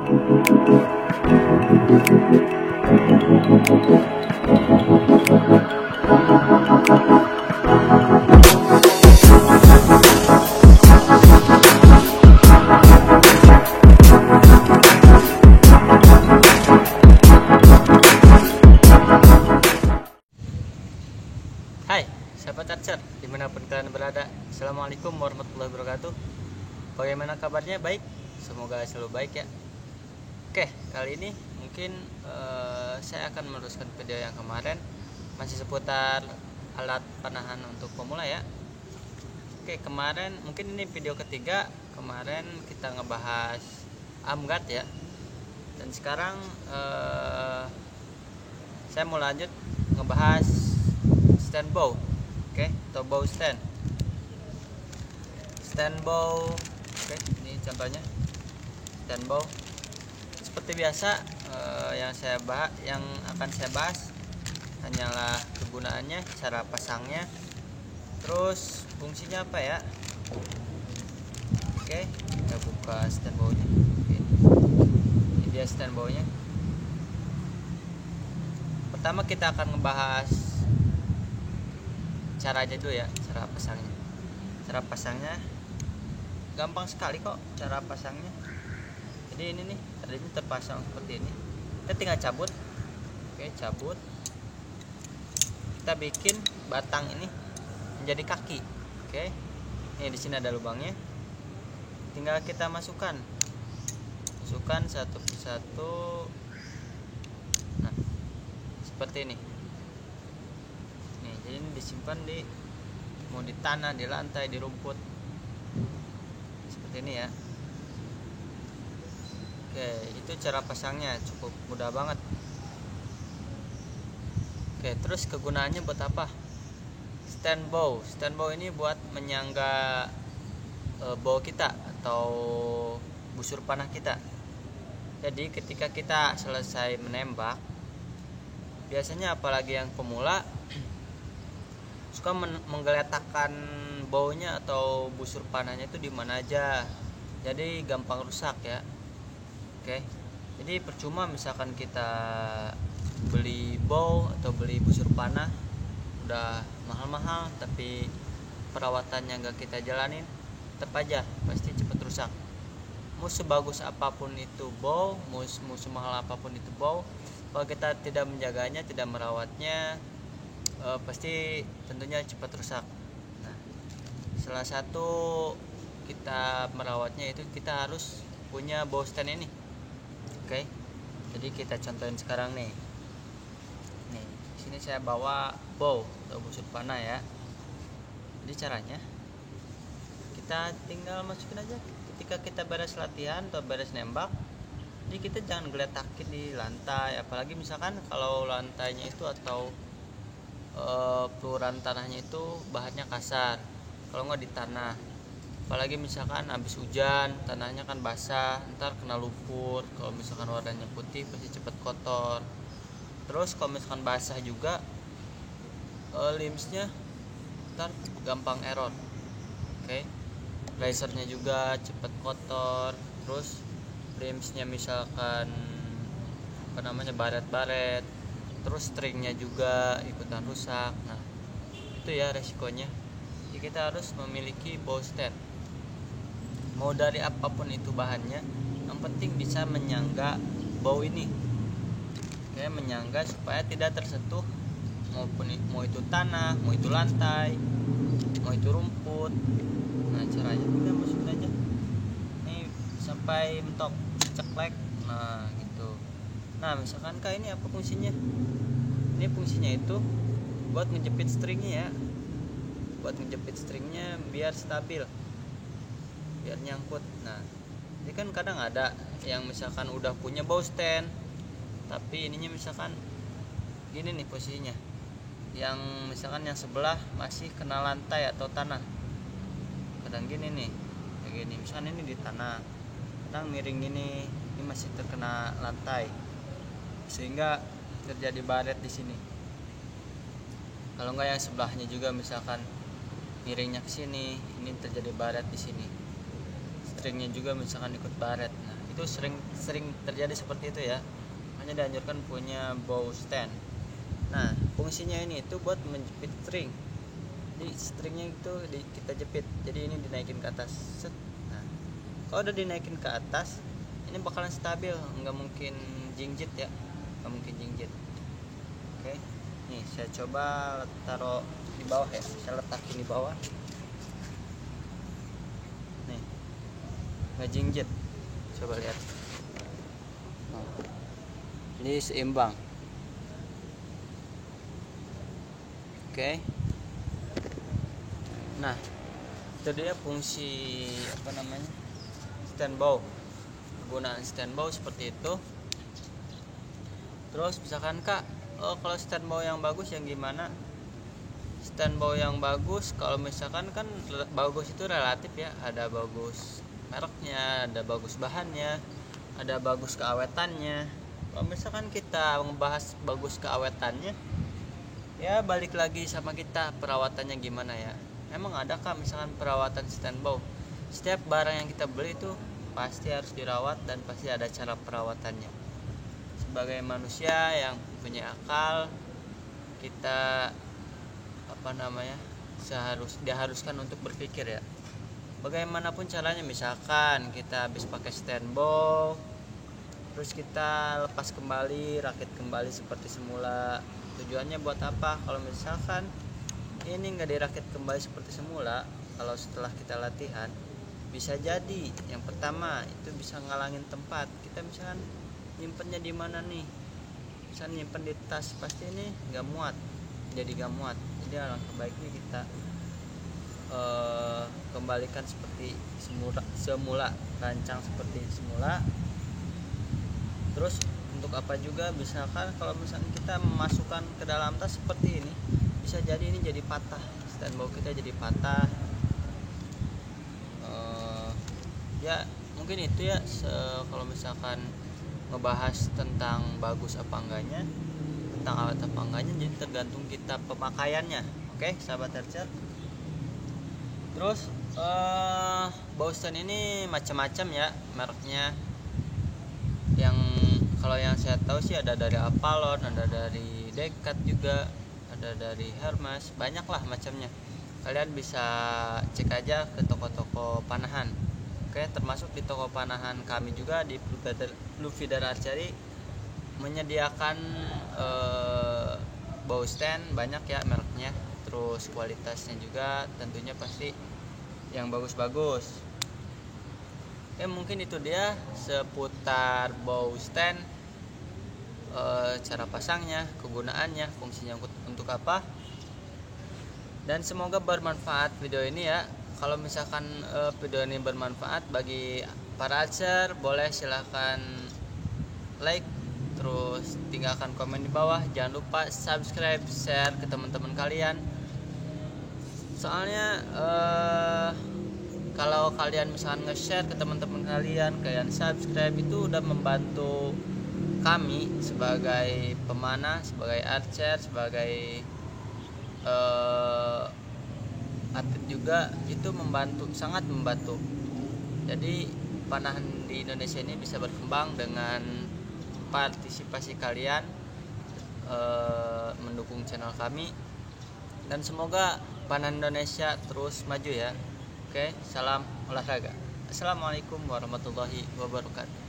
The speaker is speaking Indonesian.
Hai sahabat Archer, dimanapun kalian berada, Assalamualaikum warahmatullahi wabarakatuh. Bagaimana kabarnya? Baik? Semoga selalu baik ya. Oke, kali ini mungkin saya akan meneruskan video yang kemarin, masih seputar alat panahan untuk pemula ya. Oke, kemarin mungkin ini video ketiga. Kemarin kita ngebahas armguard ya, dan sekarang saya mau lanjut ngebahas stand bow. Oke, atau bow stand bow. Oke, ini contohnya stand bow. Seperti biasa, yang akan saya bahas hanyalah kegunaannya, cara pasangnya, terus fungsinya apa ya. Oke, kita buka stand bow-nya. Oke, ini dia stand bow-nya. Pertama kita akan ngebahas cara aja dulu ya, cara pasangnya. Cara pasangnya gampang sekali kok cara pasangnya. Jadi ini nih, tadinya terpasang seperti ini. Kita tinggal cabut. Oke, cabut. Kita bikin batang ini menjadi kaki. Oke. Ini di sini ada lubangnya. Tinggal kita masukkan satu persatu. Nah, seperti ini. Nih, jadi ini disimpan mau di tanah, di lantai, di rumput. Seperti ini ya. Oke, itu cara pasangnya, cukup mudah banget. Oke, terus kegunaannya buat apa? Stand bow ini buat menyangga bow kita atau busur panah kita. Jadi ketika kita selesai menembak, biasanya apalagi yang pemula suka menggeletakkan baunya atau busur panahnya itu di mana aja, jadi gampang rusak ya. Oke, jadi percuma misalkan kita beli bow atau beli busur panah udah mahal-mahal, tapi perawatannya nggak kita jalanin, tetap aja pasti cepat rusak. Mau sebagus apapun itu bow, mau semahal apapun itu bow, kalau kita tidak menjaganya, tidak merawatnya, pasti tentunya cepat rusak. Nah, salah satu kita merawatnya itu kita harus punya bow stand ini. Oke, jadi kita contohin sekarang nih. Nih, sini saya bawa bow atau busur panah ya. Jadi caranya kita tinggal masukin aja ketika kita beres latihan atau beres nembak. Jadi kita jangan geletakin di lantai, apalagi misalkan kalau lantainya itu atau peluruan tanahnya itu bahannya kasar, kalau nggak di tanah, apalagi misalkan habis hujan tanahnya kan basah, ntar kena lumpur. Kalau misalkan warnanya putih pasti cepat kotor. Terus kalau misalkan basah juga limsnya ntar gampang error. Oke, lasernya juga cepat kotor. Terus limsnya misalkan baret-baret, terus stringnya juga ikutan rusak. Nah, itu ya resikonya. Jadi kita harus memiliki bow stand, mau dari apapun itu bahannya, yang penting bisa menyangga bow ini. Oke, menyangga supaya tidak tersentuh mau itu tanah, mau itu lantai, mau itu rumput. Nah, caranya kita masukin aja nih sampai mentok, ceklek. Nah gitu. Nah, misalkan kak ini apa fungsinya? Ini fungsinya itu buat ngejepit stringnya ya, buat ngejepit stringnya biar stabil, biar nyangkut. Nah, ini kan kadang ada yang misalkan udah punya bow stand, tapi ininya misalkan gini nih posisinya, yang misalkan yang sebelah masih kena lantai atau tanah. Kadang gini nih, kayak gini. Misalkan ini di tanah, kadang miring gini, ini masih terkena lantai, sehingga terjadi baret di sini. Kalau enggak yang sebelahnya juga misalkan miringnya ke sini, ini terjadi baret di sini. Stringnya juga misalkan ikut baret. Nah, itu sering terjadi seperti itu ya, hanya dianjurkan punya bow stand. Nah fungsinya ini itu buat menjepit string, jadi stringnya itu kita jepit, jadi ini dinaikin ke atas set. Nah kalau udah dinaikin ke atas ini bakalan stabil, nggak mungkin jingjit ya, nggak mungkin jingjit. Oke, nih saya coba taruh di bawah ya, saya letakin di bawah nih, nggak jingjit, coba lihat. Ini seimbang. Oke. Nah itu dia fungsi stand bow, penggunaan stand bow seperti itu. Terus misalkan kak, kalau stand bow yang bagus yang gimana? Stand bow yang bagus kalau misalkan kan bagus itu relatif ya, ada bagus mereknya, ada bagus bahannya, ada bagus keawetannya. Kalau misalkan kita membahas bagus keawetannya, ya balik lagi sama kita perawatannya gimana ya. Emang ada kak misalkan perawatan stand bow? Setiap barang yang kita beli itu pasti harus dirawat dan pasti ada cara perawatannya. Sebagai manusia yang punya akal, kita diharuskan untuk berpikir ya, bagaimanapun caranya. Misalkan kita habis pakai stand bow, terus kita lepas kembali, rakit kembali seperti semula. Tujuannya buat apa? Kalau misalkan ini nggak dirakit kembali seperti semula, kalau setelah kita latihan, bisa jadi yang pertama itu bisa ngalangin tempat. Kita misalkan nyimpennya di mana nih, misalkan nyimpen di tas, pasti ini nggak muat, jadi nggak muat. Jadi alangkah baiknya kita kembalikan seperti semula, rancang seperti semula. Terus untuk apa juga, misalkan kalau misalkan kita memasukkan ke dalam tas seperti ini, bisa jadi ini jadi patah, stand bow kita jadi patah. Ya mungkin itu ya, kalau misalkan ngebahas tentang bagus apa enggaknya, tentang awet apa enggaknya, jadi tergantung kita pemakaiannya. Oke sahabat Archer. Terus bow stand ini macam-macam ya mereknya. Yang kalau yang saya tahu sih ada dari Avalon, ada dari Decat juga, ada dari Hermes, banyak lah macamnya. Kalian bisa cek aja ke toko-toko panahan. Oke, termasuk di toko panahan kami juga di Blue Feather Archery menyediakan bow stand banyak ya mereknya, terus kualitasnya juga tentunya pasti yang bagus-bagus. Ya mungkin itu dia seputar bow stand, cara pasangnya, kegunaannya, fungsinya untuk apa. Dan semoga bermanfaat video ini ya. Kalau misalkan video ini bermanfaat bagi para archer, boleh silahkan like, terus tinggalkan komen di bawah. Jangan lupa subscribe, share ke teman-teman kalian. Soalnya kalau kalian misalkan nge-share ke teman-teman kalian subscribe, itu udah membantu kami sebagai pemanah, sebagai archer, sebagai atlet juga. Itu membantu, sangat membantu. Jadi panahan di Indonesia ini bisa berkembang dengan partisipasi kalian, mendukung channel kami, dan semoga panahan Indonesia terus maju ya. Oke, salam olahraga. Assalamualaikum warahmatullahi wabarakatuh.